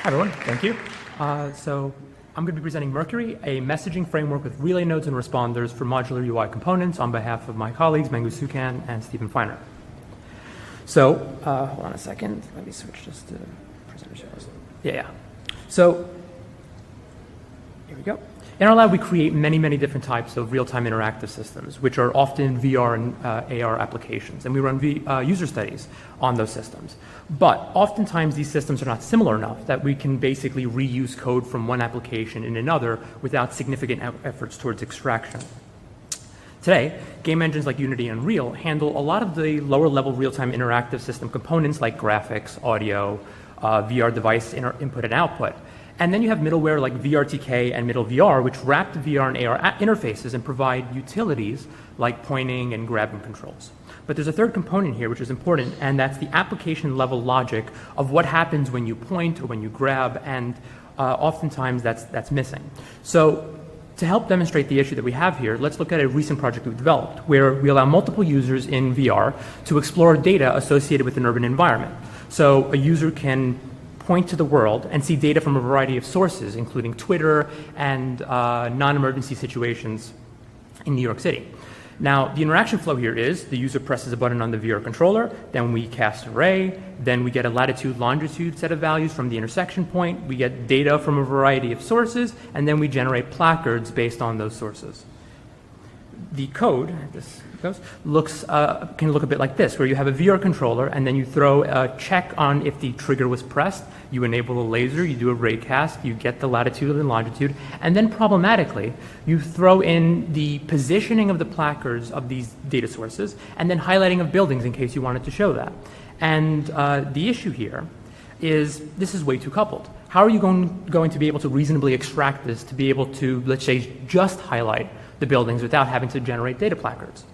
everyone. Thank you. So I'm going to be presenting Mercury, a messaging framework with relay nodes and responders for modular UI components on behalf of my colleagues, Mengu, Sukan, and Feiner. So hold on a second. Let me switch this to presenter shows. Yeah. So here we go. In our lab, we create many different types of real-time interactive systems, which are often VR and AR applications. And we run user studies on those systems. But oftentimes, these systems are not similar enough that we can basically reuse code from one application in another without significant efforts towards extraction. Today, game engines like Unity and Unreal handle a lot of the lower-level real-time interactive system components like graphics, audio, VR device input and output. And then you have middleware like VRTK and MiddleVR, which wrap the VR and AR interfaces and provide utilities like pointing and grabbing controls. But there's a third component here which is important, and that's the application level logic of what happens when you point or when you grab, and oftentimes that's missing. So to help demonstrate the issue that we have here, let's look at a recent project we've developed where we allow multiple users in VR to explore data associated with an urban environment. So a user can point to the world and see data from a variety of sources, including Twitter and non-emergency situations in New York City. Now, the interaction flow here is the user presses a button on the VR controller, then we cast an array, then we get a latitude, longitude set of values from the intersection point, we get data from a variety of sources, and then we generate placards based on those sources. The code, this goes, can look a bit like this, where you have a VR controller and then you throw a check on if the trigger was pressed, you enable a laser, you do a raycast, you get the latitude and longitude, and then problematically, you throw in the positioning of the placards of these data sources and then highlighting of buildings in case you wanted to show that. And the issue here is this is way too coupled. How are you going to be able to reasonably extract this to be able to, let's say, just highlight the buildings without having to generate data placards?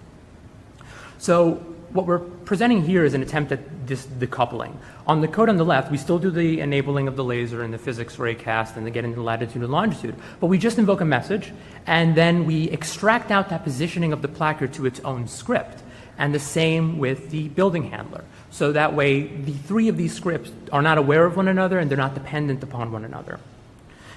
So what we're presenting here is an attempt at this decoupling. On the code on the left, we still do the enabling of the laser and the physics raycast and the getting the latitude and longitude, but we just invoke a message and then we extract out that positioning of the placard to its own script. And the same with the building handler. So that way, the three of these scripts are not aware of one another and they're not dependent upon one another.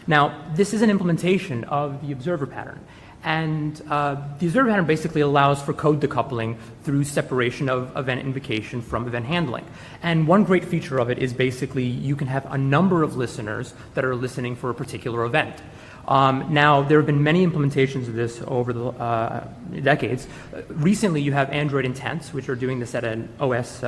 Now, this is an implementation of the observer pattern. And the observer pattern basically allows for code decoupling through separation of event invocation from event handling. And one great feature of it is basically you can have a number of listeners that are listening for a particular event. Now, there have been many implementations of this over the decades. Recently, you have Android Intents, which are doing this at an OS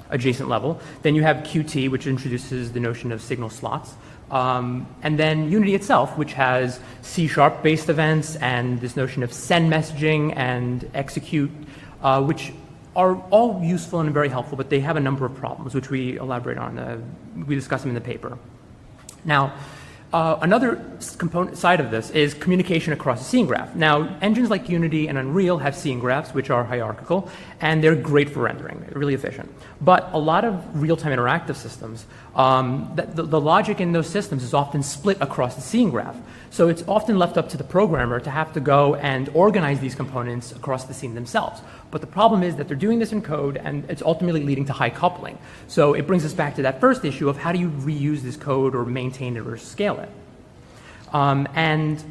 adjacent level. Then you have Qt, which introduces the notion of signal slots. And then Unity itself, which has C#-based events and this notion of send messaging and execute, which are all useful and very helpful, but they have a number of problems, which we elaborate on. We discuss them in the paper. Now, another component side of this is communication across a scene graph. Now, engines like Unity and Unreal have scene graphs, which are hierarchical, and they're great for rendering. They're really efficient. But a lot of real-time interactive systems, the logic in those systems is often split across the scene graph. So it's often left up to the programmer to have to go and organize these components across the scene themselves. But the problem is that they're doing this in code, and it's ultimately leading to high coupling. So it brings us back to that first issue of how do you reuse this code or maintain it or scale it? And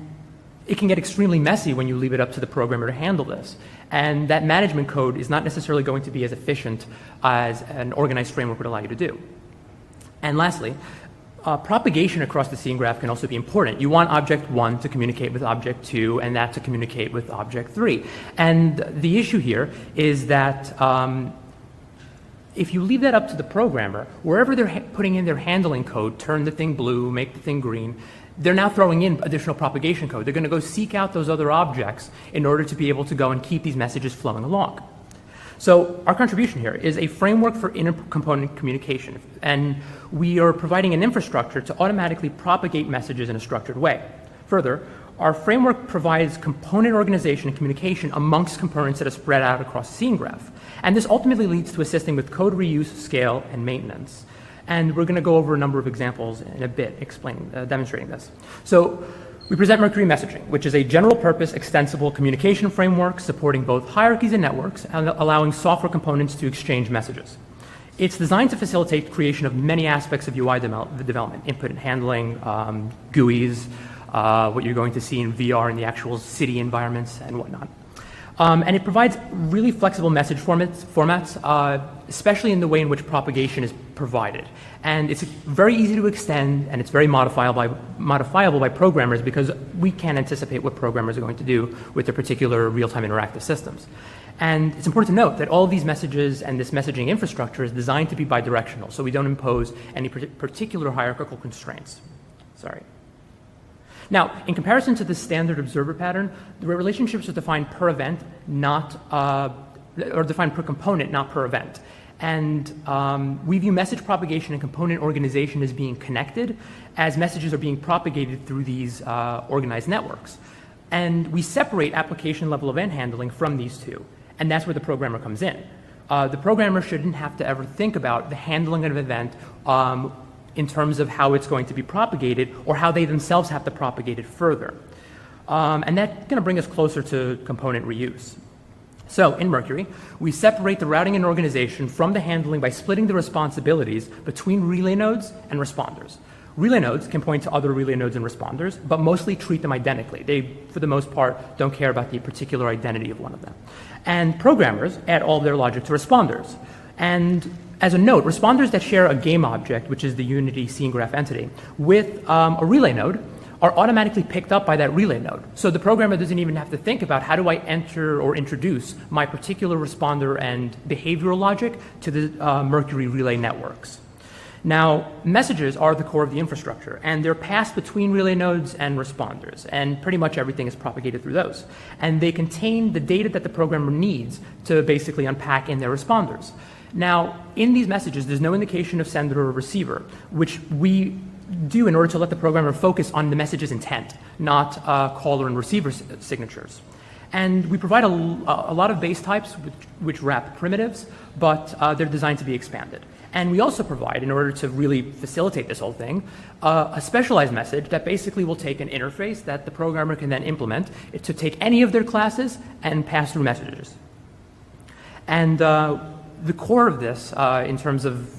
it can get extremely messy when you leave it up to the programmer to handle this. And that management code is not necessarily going to be as efficient as an organized framework would allow you to do. And lastly, propagation across the scene graph can also be important. You want object 1 to communicate with object 2 and that to communicate with object 3. And the issue here is that if you leave that up to the programmer, wherever they're putting in their handling code, turn the thing blue, make the thing green, they're now throwing in additional propagation code. They're going to go seek out those other objects in order to be able to go and keep these messages flowing along. So our contribution here is a framework for intercomponent communication, and we are providing an infrastructure to automatically propagate messages in a structured way. Further, our framework provides component organization and communication amongst components that are spread out across the scene graph. And this ultimately leads to assisting with code reuse, scale, and maintenance. And we're going to go over a number of examples in a bit, demonstrating this. So we present Mercury Messaging, which is a general-purpose, extensible communication framework supporting both hierarchies and networks and allowing software components to exchange messages. It's designed to facilitate creation of many aspects of UI development, input and handling, GUIs, what you're going to see in VR in the actual city environments and whatnot. And it provides really flexible message formats, especially in the way in which propagation is provided. And it's very easy to extend, and it's very modifiable by programmers because we can't anticipate what programmers are going to do with their particular real-time interactive systems. And it's important to note that all of these messages and this messaging infrastructure is designed to be bidirectional, so we don't impose any particular hierarchical constraints. Sorry. Now, in comparison to the standard observer pattern, the relationships are defined per event, or defined per component, not per event. And we view message propagation and component organization as being connected, as messages are being propagated through these organized networks. And we separate application level event handling from these two. And that's where the programmer comes in. The programmer shouldn't have to ever think about the handling of an event in terms of how it's going to be propagated or how they themselves have to propagate it further. And that's going to bring us closer to component reuse. So in Mercury, we separate the routing and organization from the handling by splitting the responsibilities between relay nodes and responders. Relay nodes can point to other relay nodes and responders, but mostly treat them identically. They, for the most part, don't care about the particular identity of one of them. And programmers add all their logic to responders. And as a note, responders that share a game object, which is the Unity scene graph entity, with a relay node are automatically picked up by that relay node. So the programmer doesn't even have to think about how do I enter or introduce my particular responder and behavioral logic to the Mercury relay networks. Now, messages are the core of the infrastructure, and they're passed between relay nodes and responders, and pretty much everything is propagated through those. And they contain the data that the programmer needs to basically unpack in their responders. Now, in these messages, there's no indication of sender or receiver, which we do in order to let the programmer focus on the message's intent, not caller and receiver signatures. And we provide a lot of base types which wrap primitives, but they're designed to be expanded. And we also provide, in order to really facilitate this whole thing, a specialized message that basically will take an interface that the programmer can then implement to take any of their classes and pass through messages. And the core of this, in terms of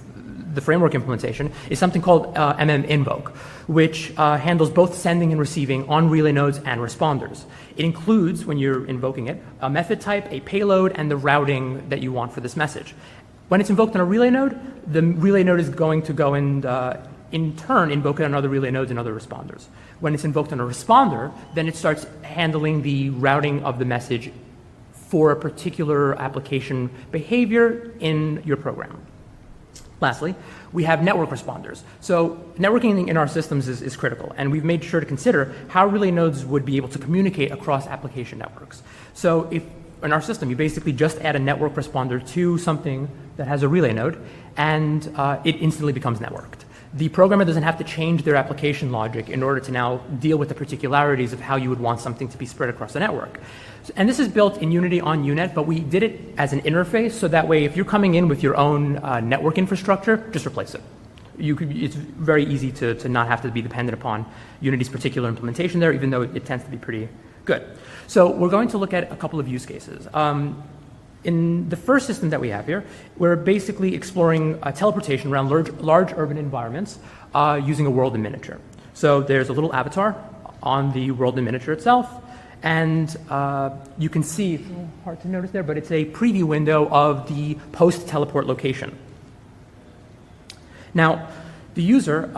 the framework implementation, is something called Invoke, which handles both sending and receiving on relay nodes and responders. It includes, when you're invoking it, a method type, a payload, and the routing that you want for this message. When it's invoked on a relay node, the relay node is going to go and, in turn, invoke it on other relay nodes and other responders. When it's invoked on a responder, then it starts handling the routing of the message for a particular application behavior in your program. Lastly, we have network responders. So networking in our systems is critical, and we've made sure to consider how relay nodes would be able to communicate across application networks. So if in our system, you basically just add a network responder to something that has a relay node, and it instantly becomes networked. The programmer doesn't have to change their application logic in order to now deal with the particularities of how you would want something to be spread across the network. And this is built in Unity on UNet, but we did it as an interface, so that way if you're coming in with your own network infrastructure, just replace it. It's very easy to not have to be dependent upon Unity's particular implementation there, even though it tends to be pretty good. So we're going to look at a couple of use cases. In the first system that we have here, we're basically exploring teleportation around large urban environments using a world in miniature. So there's a little avatar on the world in miniature itself, and you can see, it's a little hard to notice there, but it's a preview window of the post-teleport location. Now, the user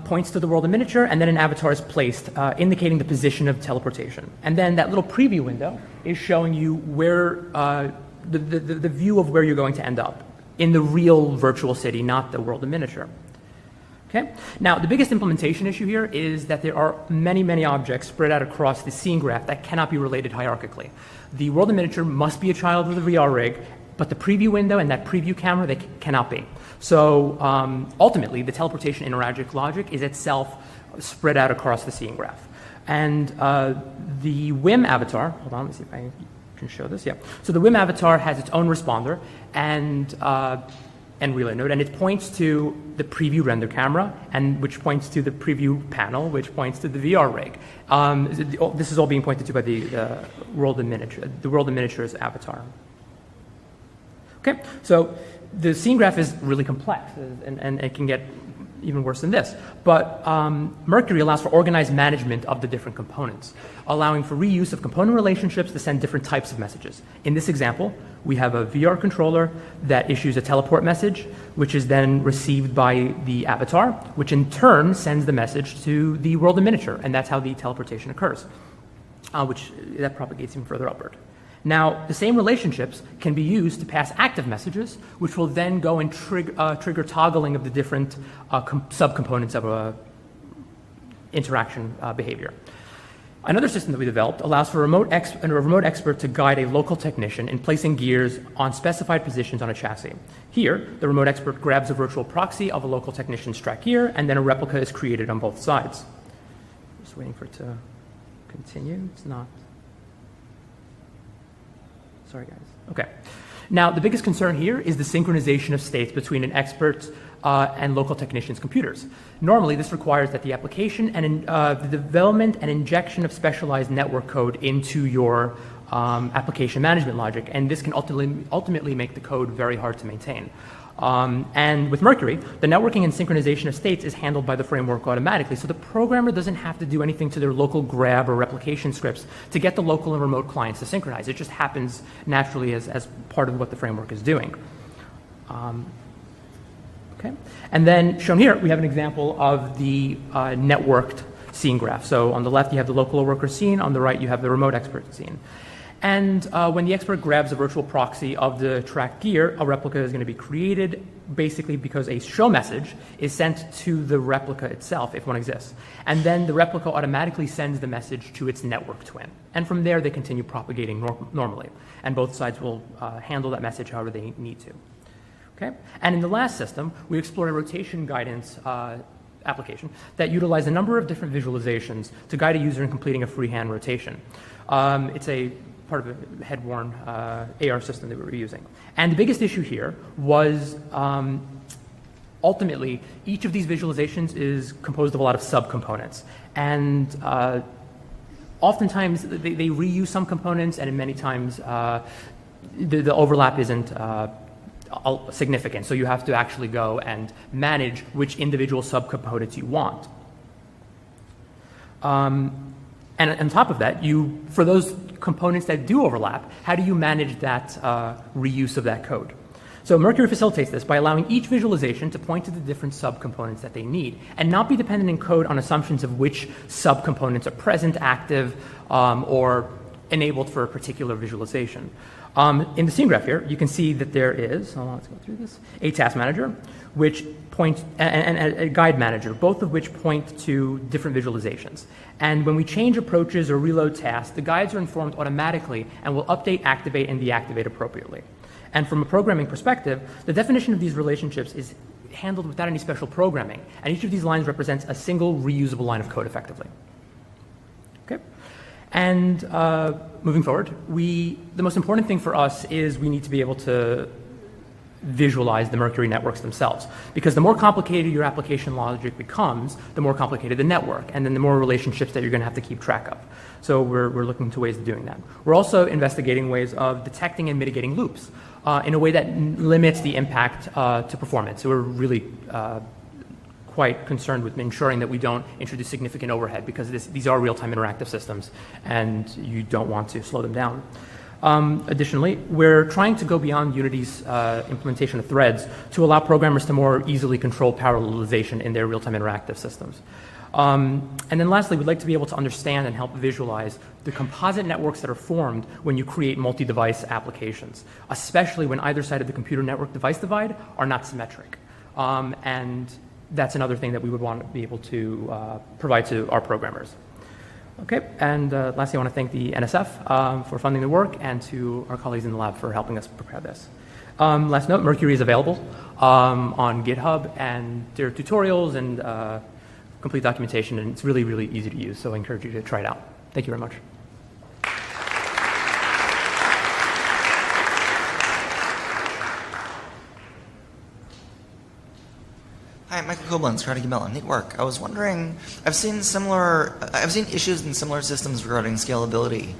points to the world in miniature, and then an avatar is placed, indicating the position of teleportation. And then that little preview window is showing you where the view of where you're going to end up in the real virtual city, not the world in miniature. Okay? Now, the biggest implementation issue here is that there are many, many objects spread out across the scene graph that cannot be related hierarchically. The world in miniature must be a child of the VR rig, but the preview window and that preview camera, they cannot be. So ultimately, the teleportation interactive logic is itself spread out across the scene graph. And the WIM avatar, hold on, let me see if I can show this. Yeah. So the WIM avatar has its own responder and relay node, and it points to the preview render camera, and which points to the preview panel, which points to the VR rig. This is all being pointed to by the world in miniature, the world in miniature's avatar. Okay, so the scene graph is really complex, and it can get even worse than this. But Mercury allows for organized management of the different components, allowing for reuse of component relationships to send different types of messages. In this example, we have a VR controller that issues a teleport message, which is then received by the avatar, which in turn sends the message to the world in miniature, and that's how the teleportation occurs, which that propagates even further upward. Now, the same relationships can be used to pass active messages, which will then go and trigger toggling of the different subcomponents of interaction behavior. Another system that we developed allows for a remote expert to guide a local technician in placing gears on specified positions on a chassis. Here, the remote expert grabs a virtual proxy of a local technician's track gear, and then a replica is created on both sides. Just waiting for it to continue. It's not. Sorry, guys. Okay. Now, the biggest concern here is the synchronization of states between an expert and local technician's computers. Normally, this requires that the application and the development and injection of specialized network code into your application management logic, and this can ultimately make the code very hard to maintain. And with Mercury, the networking and synchronization of states is handled by the framework automatically, so the programmer doesn't have to do anything to their local grab or replication scripts to get the local and remote clients to synchronize. It just happens naturally as part of what the framework is doing. Okay. And then shown here, we have an example of the networked scene graph. So on the left, you have the local worker scene. On the right, you have the remote expert scene. And when the expert grabs a virtual proxy of the track gear, a replica is going to be created basically because a show message is sent to the replica itself, if one exists. And then the replica automatically sends the message to its network twin. And from there, they continue propagating normally. And both sides will handle that message however they need to. Okay? And in the last system, we explored a rotation guidance application that utilized a number of different visualizations to guide a user in completing a freehand rotation. It's a part of a head-worn AR system that we were using. And the biggest issue here was ultimately each of these visualizations is composed of a lot of subcomponents. And oftentimes they reuse some components, and many times the overlap isn't significant. So you have to actually go and manage which individual subcomponents you want. And on top of that, for those components that do overlap, how do you manage that reuse of that code? So Mercury facilitates this by allowing each visualization to point to the different subcomponents that they need and not be dependent in code on assumptions of which subcomponents are present, active, or enabled for a particular visualization. In the scene graph here, you can see that there is, let's go through this, a task manager, which points, and a guide manager, both of which point to different visualizations. And when we change approaches or reload tasks, the guides are informed automatically and will update, activate, and deactivate appropriately. And from a programming perspective, the definition of these relationships is handled without any special programming, and each of these lines represents a single reusable line of code effectively. Okay? And moving forward, the most important thing for us is we need to be able to visualize the Mercury networks themselves. Because the more complicated your application logic becomes, the more complicated the network, and then the more relationships that you're going to have to keep track of. So we're looking to ways of doing that. We're also investigating ways of detecting and mitigating loops in a way that limits the impact to performance. So we're really quite concerned with ensuring that we don't introduce significant overhead, because these are real-time interactive systems, and you don't want to slow them down. Additionally, we're trying to go beyond Unity's implementation of threads to allow programmers to more easily control parallelization in their real-time interactive systems. And then lastly, we'd like to be able to understand and help visualize the composite networks that are formed when you create multi-device applications, especially when either side of the computer network device divide are not symmetric. And that's another thing that we would want to be able to provide to our programmers. Okay, and lastly, I want to thank the NSF for funding the work, and to our colleagues in the lab for helping us prepare this. Last note, Mercury is available on GitHub, and there are tutorials and complete documentation, and it's really, really easy to use, so I encourage you to try it out. Thank you very much. Hi, Michael Koblenz, Carnegie Mellon. Neat work. I was wondering, I've seen issues in similar systems regarding scalability,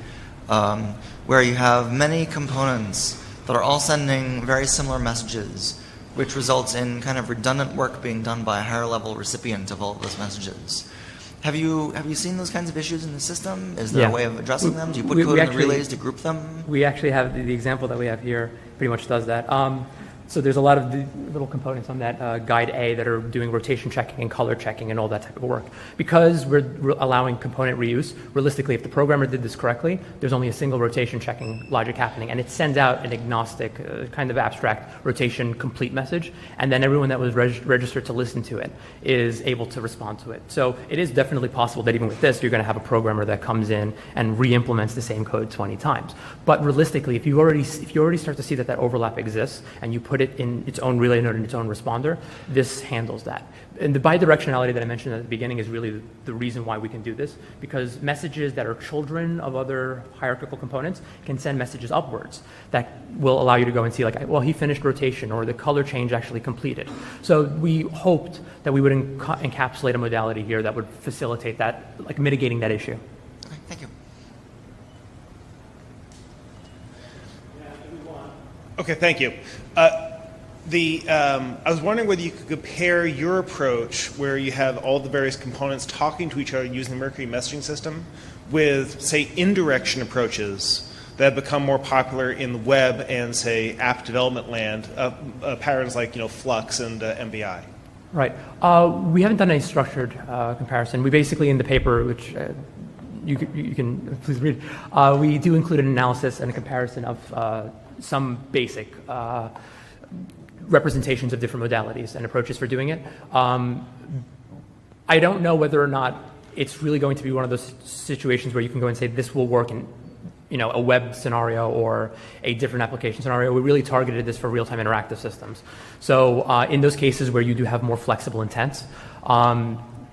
where you have many components that are all sending very similar messages, which results in kind of redundant work being done by a higher level recipient of all of those messages. Have you seen those kinds of issues in the system? Is there a way of addressing them? Do you put code in the relays to group them? We actually have the example that we have here pretty much does that. So there's a lot of the little components on that guide A that are doing rotation checking and color checking and all that type of work. Because we're allowing component reuse, realistically, if the programmer did this correctly, there's only a single rotation checking logic happening, and it sends out an agnostic, kind of abstract rotation complete message, and then everyone that was registered to listen to it is able to respond to it. So it is definitely possible that even with this, you're going to have a programmer that comes in and re-implements the same code 20 times. But realistically, if you already start to see that overlap exists, and you put it in its own relay node and its own responder, this handles that. And the bidirectionality that I mentioned at the beginning is really the reason why we can do this, because messages that are children of other hierarchical components can send messages upwards that will allow you to go and see, like, well, he finished rotation, or the color change actually completed. So we hoped that we would encapsulate a modality here that would facilitate that, like mitigating that issue. Okay, thank you. Okay, thank you. I was wondering whether you could compare your approach, where you have all the various components talking to each other using the Mercury messaging system, with, say, indirection approaches that have become more popular in the web and, say, app development land, patterns like Flux and MBI. Right. We haven't done any structured comparison. We basically, in the paper, which you can please read, we do include an analysis and a comparison of some basic representations of different modalities and approaches for doing it. I don't know whether or not it's really going to be one of those situations where you can go and say this will work in a web scenario or a different application scenario. We really targeted this for real-time interactive systems. So in those cases where you do have more flexible intents,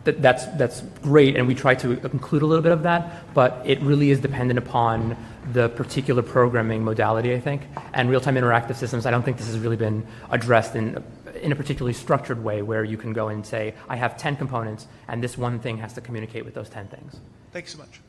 that's great, and we try to include a little bit of that, but it really is dependent upon the particular programming modality, I think. And real-time interactive systems, I don't think this has really been addressed in a particularly structured way where you can go and say, I have 10 components, and this one thing has to communicate with those 10 things. Thanks so much.